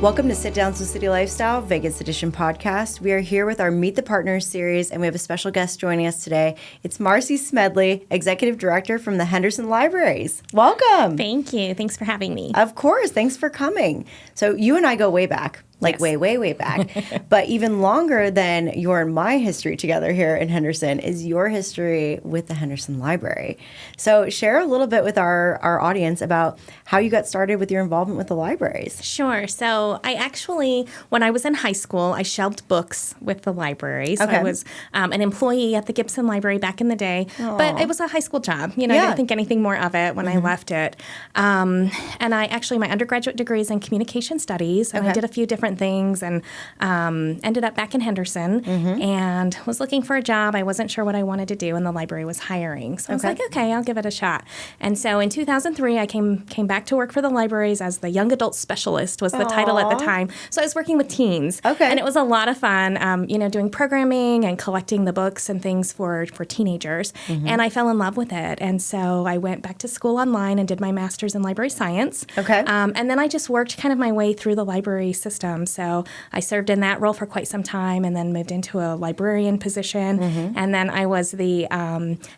Welcome to Sit Downs with City Lifestyle, Vegas Edition podcast. We are here with our Meet the Partners series, and we have a special guest joining us today. It's Marcie Smedley, Executive Director from the Henderson Libraries. Welcome. Thank you. Thanks for having me. Of course. Thanks for coming. So you and I go way back. Like yes. way back. But even longer than your and my history together here in Henderson is your history with the Henderson Library. So share a little bit with our audience about how you got started with your involvement with the libraries. Sure. So I actually, when I was in high school, I shelved books with the library. So I was an employee at the Gibson Library back in the day. Aww. But it was a high school job. I didn't think anything more of it when I left it. And I actually, my undergraduate degree is in communication studies. And I did a few different things and ended up back in Henderson and was looking for a job. I wasn't sure what I wanted to do, and the library was hiring. So I was like, okay, I'll give it a shot. And so in 2003, I came back to work for the libraries as the young adult specialist was the title at the time. So I was working with teens. And it was a lot of fun, doing programming and collecting the books and things for teenagers. And I fell in love with it. And so I went back to school online and did my master's in library science. And then I just worked kind of my way through the library system. So I served in that role for quite some time and then moved into a librarian position. And then I was the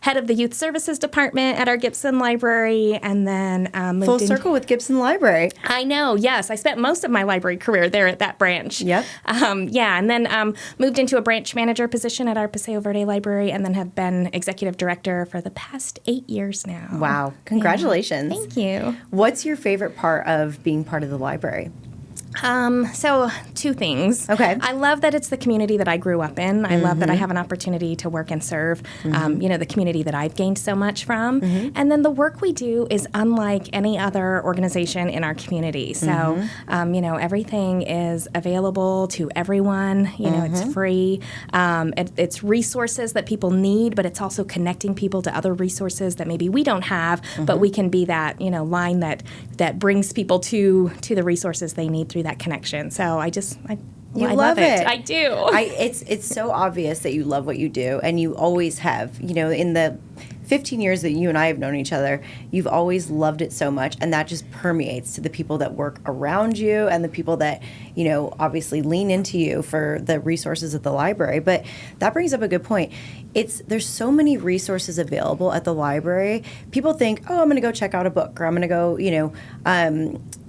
head of the youth services department at our Gibson Library, and then moved Full circle with Gibson Library. I know, yes. I spent most of my library career there at that branch. And then moved into a branch manager position at our Paseo Verde Library, and then have been executive director for the past 8 years now. Wow. Congratulations. Thank you. What's your favorite part of being part of the library? So two things. I love that it's the community that I grew up in. I love that I have an opportunity to work and serve, the community that I've gained so much from. And then the work we do is unlike any other organization in our community. So, everything is available to everyone. It's free. It's resources that people need, but it's also connecting people to other resources that maybe we don't have, but we can be that, line that brings people to the resources they need through that connection. So I love it. I do. It's so obvious that you love what you do, and you always have. In the 15 years that you and I have known each other, you've always loved it so much, and that just permeates to the people that work around you and the people that, obviously lean into you for the resources at the library. But that brings up a good point. There's so many resources available at the library. People think, oh, I'm going to go check out a book, or I'm going to go,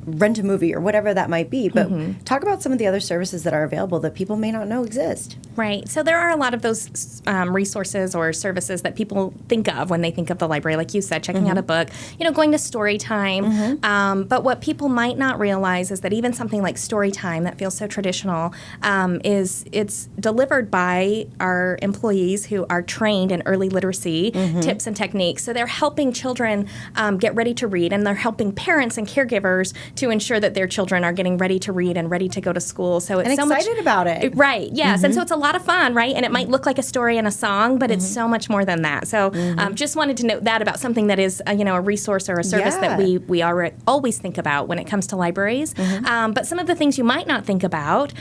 rent a movie or whatever that might be. But talk about some of the other services that are available that people may not know exist. Right. So there are a lot of those resources or services that people think of when they think of the library. Like you said, checking out a book, going to story time. But what people might not realize is that even something like story time that feels so traditional it's delivered by our employees who are trained in early literacy tips and techniques. So they're helping children get ready to read, and they're helping parents and caregivers to ensure that their children are getting ready to read and ready to go to school. So it's so excited about it. Right, yes. And so it's a lot of fun, right? And it might look like a story and a song, but it's so much more than that. So just wanted to note that about something that is, a resource or a service that we always think about when it comes to libraries. But some of the things you might not think about,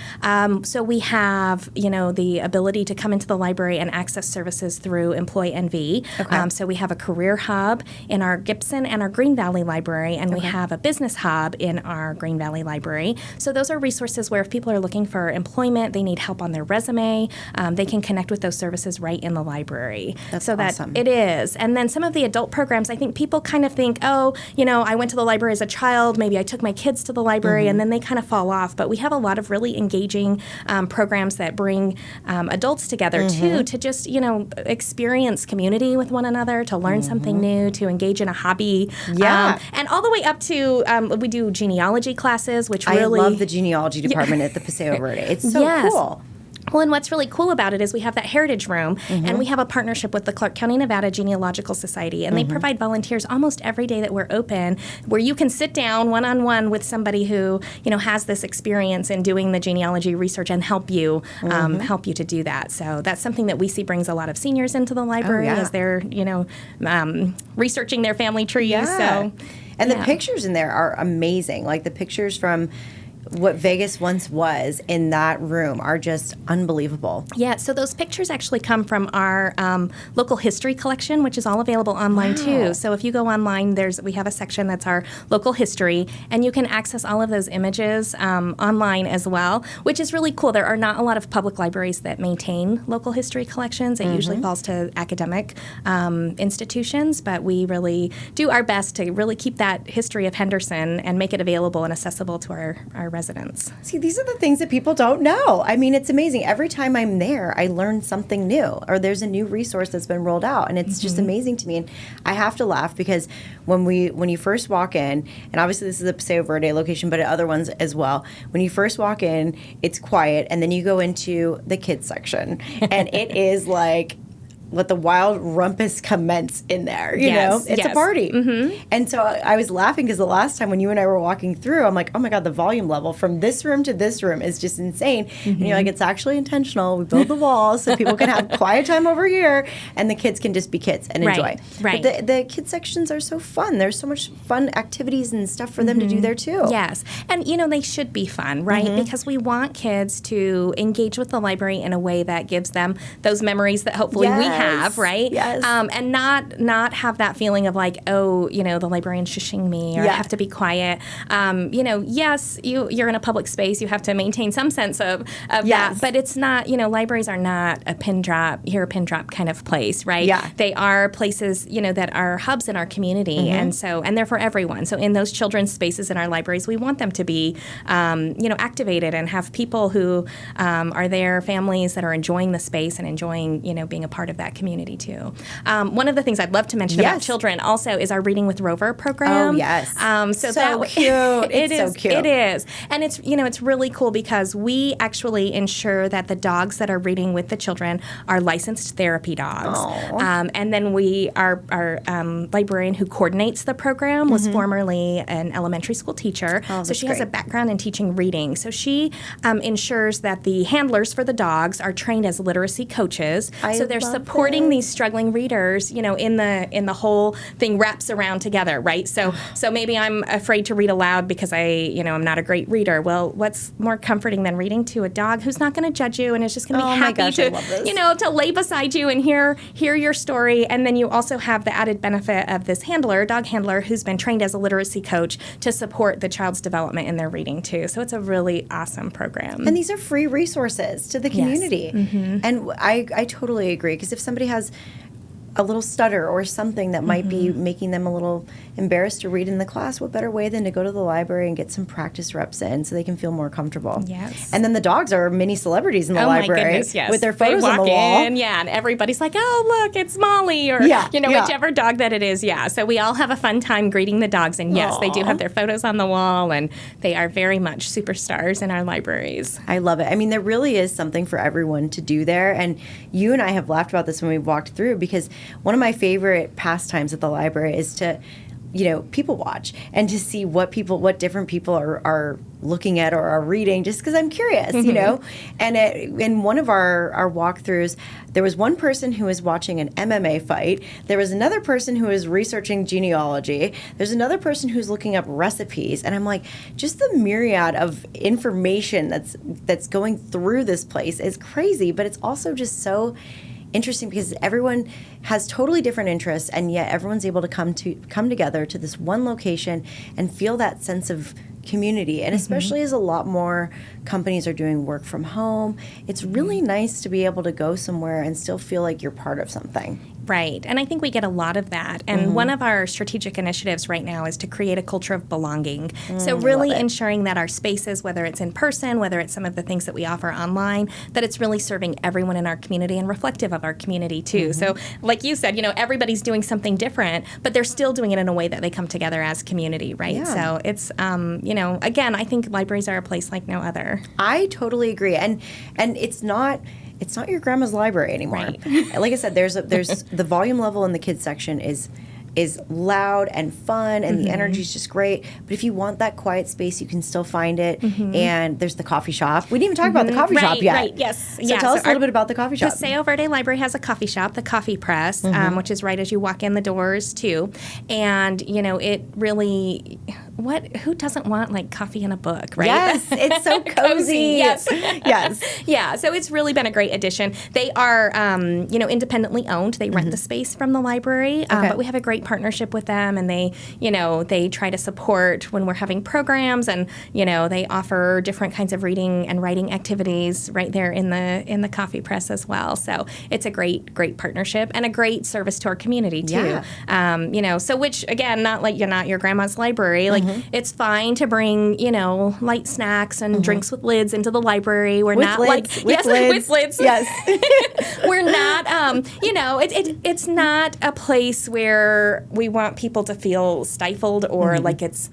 so we have, the ability to come into the library and access services through Employee NV. So we have a career hub in our Gibson and our Green Valley Library, and we have a business hub in our Green Valley Library. So those are resources where if people are looking for employment, they need help on their resume, they can connect with those services right in the library. That's so awesome. That it is. And then some of the adult programs, I think people kind of think, oh, I went to the library as a child, maybe I took my kids to the library, and then they kind of fall off. But we have a lot of really engaging programs that bring adults together too, to just, experience community with one another, to learn something new, to engage in a hobby. And all the way up to, we do genealogy classes, which really... I love the genealogy department at the Paseo Verde. It's so cool. Well, and what's really cool about it is we have that heritage room, and we have a partnership with the Clark County, Nevada Genealogical Society, and they provide volunteers almost every day that we're open, where you can sit down one-on-one with somebody who, has this experience in doing the genealogy research and help you to do that. So that's something that we see brings a lot of seniors into the library as they're, researching their family trees. So, and the pictures in there are amazing. Like the pictures from what Vegas once was in that room are just unbelievable. Yeah, so those pictures actually come from our local history collection, which is all available online too. So if you go online, we have a section that's our local history, and you can access all of those images online as well, which is really cool. There are not a lot of public libraries that maintain local history collections. It usually falls to academic institutions, but we really do our best to really keep that history of Henderson and make it available and accessible to our residents. See, these are the things that people don't know. I mean, it's amazing. Every time I'm there, I learn something new, or there's a new resource that's been rolled out, and it's just amazing to me. And I have to laugh because when you first walk in, and obviously this is a Paseo Verde location, but at other ones as well, when you first walk in, it's quiet, and then you go into the kids section, and it is like, let the wild rumpus commence in there, you know? It's a party. And so I was laughing because the last time when you and I were walking through, I'm like, oh my God, the volume level from this room to this room is just insane. And you're like, it's actually intentional. We build the walls so people can have quiet time over here and the kids can just be kids and enjoy. Right. But the kids sections are so fun. There's so much fun activities and stuff for them to do there too. Yes. And, they should be fun, right? Because we want kids to engage with the library in a way that gives them those memories that hopefully we have, right? Yes. And not have that feeling of like, oh, the librarian's shushing me, or I have to be quiet. Yes, you're in a public space. You have to maintain some sense of that. But it's not, libraries are not a pin drop kind of place, right? Yeah. They are places, that are hubs in our community. And they're for everyone. So in those children's spaces in our libraries, we want them to be, activated and have people who are there, families that are enjoying the space and enjoying, being a part of that community too. One of the things I'd love to mention about children also is our Reading with Rover program. Oh, yes. So cute. It's so cute. It is. And it's, it's really cool because we actually ensure that the dogs that are reading with the children are licensed therapy dogs. And then our librarian who coordinates the program was formerly an elementary school teacher. So she has a background in teaching reading. So she ensures that the handlers for the dogs are trained as literacy coaches. So they're supporting these struggling readers, in the whole thing wraps around together, right? So maybe I'm afraid to read aloud because I'm not a great reader. Well, what's more comforting than reading to a dog who's not going to judge you and is just going to be happy to lay beside you and hear your story. And then you also have the added benefit of this dog handler, who's been trained as a literacy coach to support the child's development in their reading too. So it's a really awesome program. And these are free resources to the community. And I totally agree, because if somebody has a little stutter or something that might be making them a little embarrassed to read in the class, what better way than to go to the library and get some practice reps in so they can feel more comfortable. Yes. And then the dogs are mini celebrities in the library. My goodness, yes. With their photos on the wall. And everybody's like, oh, look, it's Molly, or whichever dog that it is. Yeah. So we all have a fun time greeting the dogs, and yes, they do have their photos on the wall, and they are very much superstars in our libraries. I love it. I mean, there really is something for everyone to do there, and you and I have laughed about this when we've walked through, because one of my favorite pastimes at the library is to, people watch and to see what different people are looking at or are reading, just because I'm curious, And in one of our walkthroughs, there was one person who was watching an MMA fight. There was another person who was researching genealogy. There's another person who's looking up recipes. And I'm like, just the myriad of information that's going through this place is crazy, but it's also just so interesting because everyone has totally different interests, and yet everyone's able to come together to this one location and feel that sense of community. And especially as a lot more companies are doing work from home, it's really nice to be able to go somewhere and still feel like you're part of something. Right. And I think we get a lot of that. And one of our strategic initiatives right now is to create a culture of belonging. So really ensuring that our spaces, whether it's in person, whether it's some of the things that we offer online, that it's really serving everyone in our community and reflective of our community too. So like you said, everybody's doing something different, but they're still doing it in a way that they come together as community, right? Yeah. So it's, again, I think libraries are a place like no other. I totally agree. And it's not your grandma's library anymore. Right. Like I said, there's the volume level in the kids section is loud and fun, and the energy is just great. But if you want that quiet space, you can still find it. And there's the coffee shop. We didn't even talk about the coffee shop yet. Right, yes. So tell us a little bit about the coffee shop. Paseo Verde Library has a coffee shop, the Coffee Press, which is right as you walk in the doors too. And, it really who doesn't want like coffee and a book, right? Yes, it's so cozy. Yes. Yes. Yeah, so it's really been a great addition. They are, independently owned. They rent the space from the library, but we have a great partnership with them, and they try to support when we're having programs, and they offer different kinds of reading and writing activities right there in the coffee press as well. So it's a great partnership and a great service to our community too. Yeah. So which again, not like you're not your grandma's library. Like it's fine to bring light snacks and drinks with lids into the library. We're not lids. with lids. Yes. We're not. It's not a place where we want people to feel stifled or like it's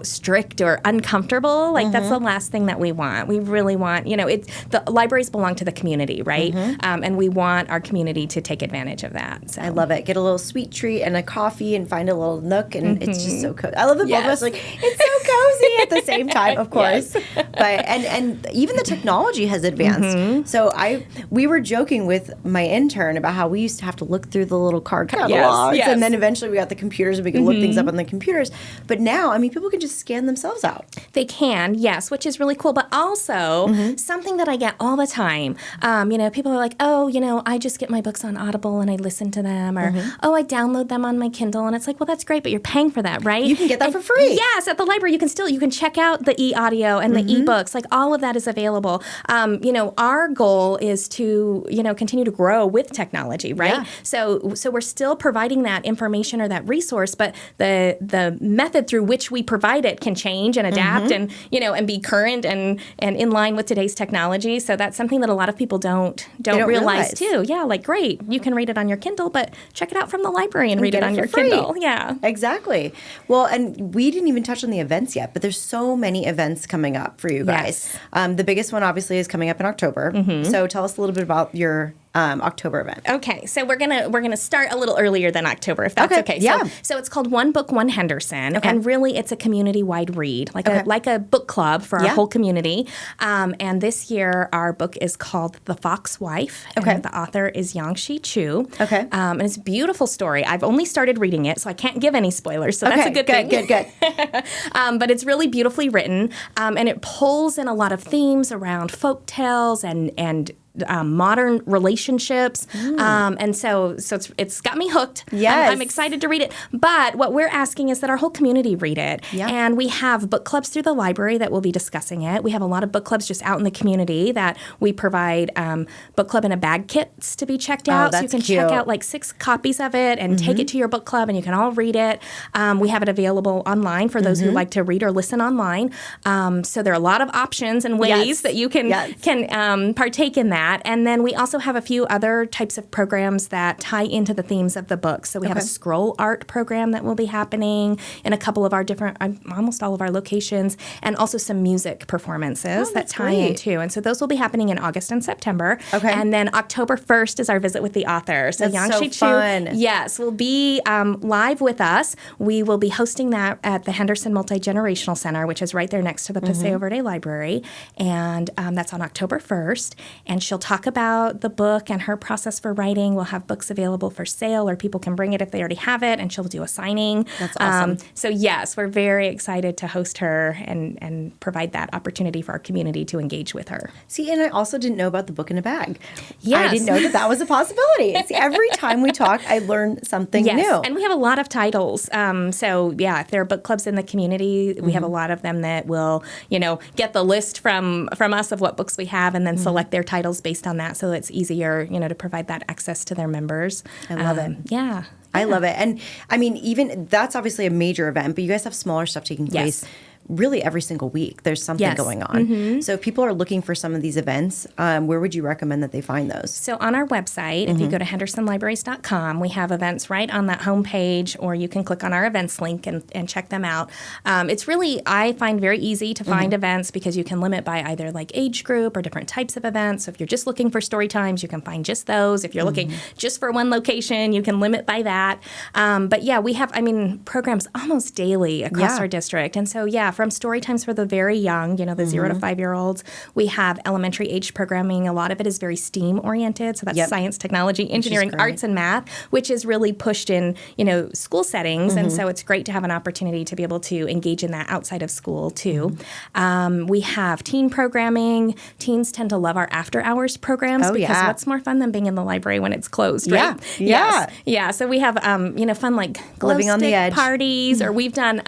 strict or uncomfortable. Like that's the last thing that we want. We really want, the libraries belong to the community, right? And we want our community to take advantage of that. So. I love it. Get a little sweet treat and a coffee and find a little nook, and it's just so cozy. I love that both of us like, it's so cozy at the same time, of course. But and even the technology has advanced. So we were joking with my intern about how we used to have to look through the little card catalogs, and then eventually we got the computers and we could look things up on the computers. But now, people can just scan themselves out. They can, yes, which is really cool. But also, something that I get all the time, people are like, oh, I just get my books on Audible and I listen to them, or, I download them on my Kindle. And it's like, well, that's great, but you're paying for that, right? You can get that for free. Yes, at the library, you can check out the e-audio and the e-books. Like, all of that is available. Our goal is to, continue to grow with technology, right? Yeah. So we're still providing that information or that resource, but the method through which we provide it can change and adapt and be current and in line with today's technology. So that's something that a lot of people don't realize too. Yeah, like great, you can read it on your Kindle, but check it out from the library and read it on your Kindle. Yeah, exactly. Well, and we didn't even touch on the events yet, but there's so many events coming up for you guys. Yes. The biggest one obviously is coming up in October. So tell us a little bit about your October event. Okay, so we're gonna start a little earlier than October, if that's okay. Yeah. So it's called One Book, One Henderson, and really it's a community-wide read, like a book club for our whole community. And this year our book is called The Fox Wife, and the author is Yang-Shi Chu. And it's a beautiful story. I've only started reading it, so I can't give any spoilers. So that's a good thing. Good. But it's really beautifully written, and it pulls in a lot of themes around folk tales and modern relationships, and so it's got me hooked. Yes. I'm excited to read it. But what we're asking is that our whole community read it, and we have book clubs through the library that will be discussing it. We have a lot of book clubs just out in the community that we provide book club in a bag kits to be checked out, so you can check out like 6 copies of it and take it to your book club, and you can all read it. We have it available online for those who like to read or listen online. So there are a lot of options and ways that you can partake in that. And then we also have a few other types of programs that tie into the themes of the book. So we have a scroll art program that will be happening in a couple of our almost all of our locations, and also some music performances that tie in too. And so those will be happening in August and September. And then October 1st is our visit with the author. So Yang-Shi Chu, yes, will be live with us. We will be hosting that at the Henderson Multi-Generational Center, which is right there next to the Paseo Verde Library. And that's on October 1st. And she'll talk about the book and her process for writing. We'll have books available for sale, or people can bring it if they already have it, and she'll do a signing. That's awesome. So yes, we're very excited to host her and provide that opportunity for our community to engage with her. See, and I also didn't know about the book in a bag. Yes. I didn't know that was a possibility. See, every time we talk, I learn something new. And we have a lot of titles. So yeah, if there are book clubs in the community, we have a lot of them that will, get the list from us of what books we have, and then select their titles based on that, so it's easier, to provide that access to their members. I love it. Yeah. I love it. And even that's obviously a major event, but you guys have smaller stuff taking place really every single week. There's something going on. So if people are looking for some of these events, where would you recommend that they find those? So on our website, if you go to hendersonlibraries.com, we have events right on that homepage, or you can click on our events link and check them out. It's really, I find, very easy to find events, because you can limit by either like age group or different types of events. So if you're just looking for story times, you can find just those. If you're looking just for one location, you can limit by that. But yeah, we have, programs almost daily across our district. And so yeah, from story times for the very young, the 0 to 5-year-olds. We have elementary age programming. A lot of it is very STEAM oriented. So that's science, technology, engineering, arts, and math, which is really pushed in, school settings. And so it's great to have an opportunity to be able to engage in that outside of school too. We have teen programming. Teens tend to love our after hours programs because what's more fun than being in the library when it's closed, right? Yeah. So we have, fun like living on the edge parties, or we've done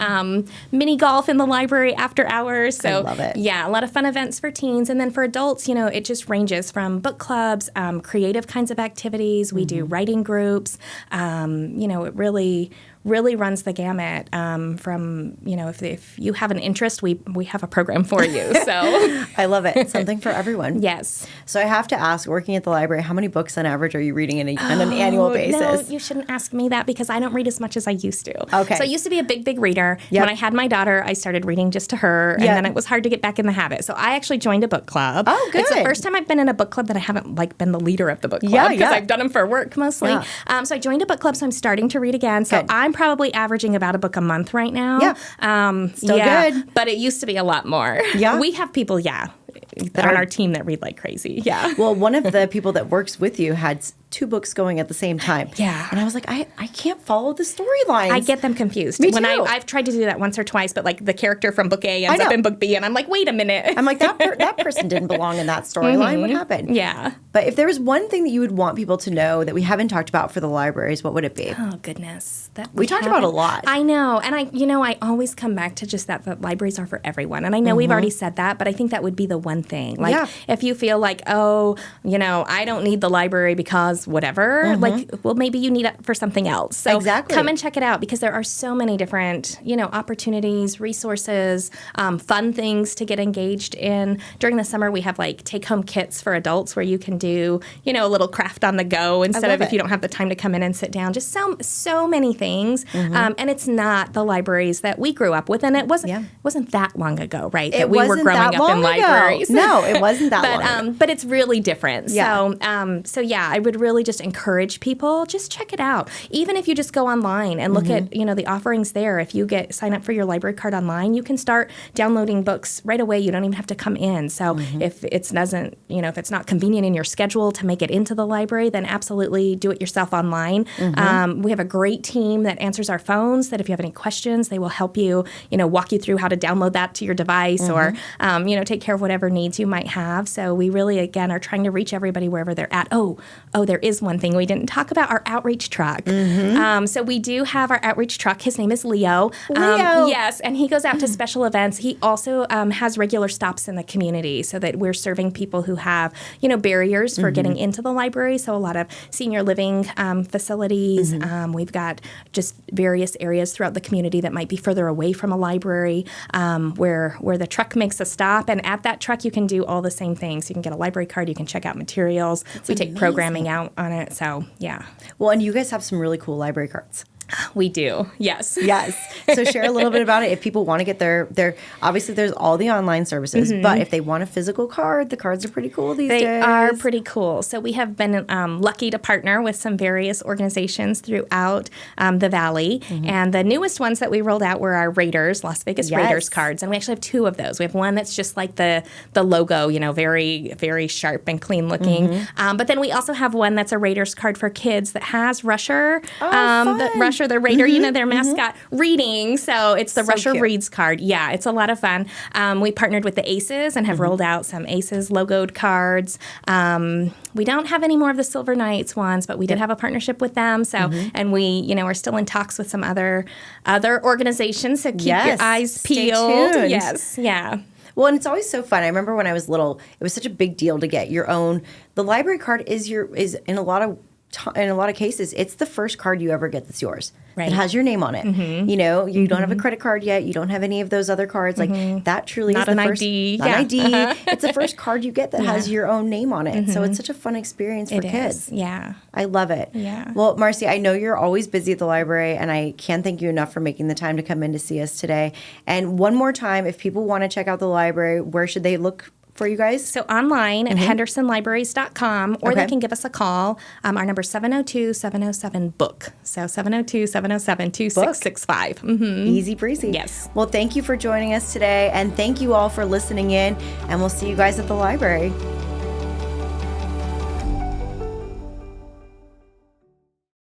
mini golf in the library after hours. So I love it. Yeah, a lot of fun events for teens. And then for adults, it just ranges from book clubs, creative kinds of activities. We do writing groups. It really runs the gamut from, if you have an interest, we have a program for you. So I love it. Something for everyone. Yes. So I have to ask, working at the library, how many books on average are you reading on an annual basis? No, you shouldn't ask me that because I don't read as much as I used to. Okay. So I used to be a big reader. Yep. When I had my daughter, I started reading just to her, and then it was hard to get back in the habit. So I actually joined a book club. Oh, good. It's the first time I've been in a book club that I haven't been the leader of the book club because I've done them for work mostly. Yeah. So I joined a book club, so I'm starting to read again. So I'm probably averaging about a book a month right now. Yeah. Still good. But it used to be a lot more. Yeah. We have people, that on our team that read like crazy. Yeah. Well, one of the people that works with you had 2 books going at the same time. Yeah. And I was like, I can't follow the storylines. I get them confused. Me too. I've tried to do that once or twice, but like the character from book A ends up in book B, and I'm like, wait a minute. I'm like, that person didn't belong in that storyline. What happened? Yeah. But if there was one thing that you would want people to know that we haven't talked about for the libraries, what would it be? Oh, goodness. We talked about a lot. I know. And I always come back to just that libraries are for everyone. And I know we've already said that, but I think that would be the one thing. Like, if you feel like, I don't need the library because whatever, maybe you need it for something else. So come and check it out because there are so many different, opportunities, resources, fun things to get engaged in. During the summer, we have take-home kits for adults where you can do, a little craft on the go instead of if you don't have the time to come in and sit down. Just so many things. And it's not the libraries that we grew up with. And it wasn't that long ago, right? That we were growing up in libraries. No, it wasn't that long ago. But it's really different. Yeah. I would really just encourage people, just check it out. Even if you just go online and look at, the offerings there. If you sign up for your library card online, you can start downloading books right away. You don't even have to come in. So if it's not convenient in your schedule to make it into the library, then absolutely do it yourself online. We have a great team that answers our phones, that if you have any questions, they will help you, walk you through how to download that to your device or, take care of whatever needs you might have. So we really, again, are trying to reach everybody wherever they're at. Oh, there is one thing we didn't talk about, our outreach truck. So we do have our outreach truck. His name is Leo. Yes, and he goes out to special events. He also has regular stops in the community so that we're serving people who have, barriers for getting into the library. So a lot of senior living facilities. We've got just various areas throughout the community that might be further away from a library where the truck makes a stop. And at that truck, you can do all the same things. You can get a library card. You can check out materials. We take programming out on it. So, yeah. Well, and you guys have some really cool library cards. We do. Yes. Yes. So share a little bit about it. If people want to get their obviously there's all the online services, but if they want a physical card, the cards are pretty cool these days. They are pretty cool. So we have been lucky to partner with some various organizations throughout the Valley. And the newest ones that we rolled out were our Raiders, Las Vegas Raiders cards. And we actually have 2 of those. We have one that's just like the logo, very, very sharp and clean looking. But then we also have one that's a Raiders card for kids that has Rusher. Rusher, the Raider, their mascot, reading. So it's the Rusher cute. Reads card. Yeah, it's a lot of fun. We partnered with the Aces and have rolled out some Aces logoed cards. We don't have any more of the Silver Knights ones, but we did have a partnership with them. So, and we, are still in talks with some other organizations. So keep your eyes peeled. Stay tuned. Yes, yeah. Well, and it's always so fun. I remember when I was little, it was such a big deal to get your own. The library card is in a lot of cases, it's the first card you ever get that's yours. Right. It has your name on it. You don't have a credit card yet. You don't have any of those other cards. Like that truly not is the an first ID. Not an ID. It's the first card you get that has your own name on it. So it's such a fun experience for kids. Yeah. I love it. Yeah. Well, Marcie, I know you're always busy at the library, and I can't thank you enough for making the time to come in to see us today. And one more time, if people want to check out the library, where should they look for you guys? So online at hendersonlibraries.com, or they can give us a call. Our number is 702-707-BOOK. So 702-707-2665. Easy breezy. Yes. Well, thank you for joining us today, and thank you all for listening in, and we'll see you guys at the library.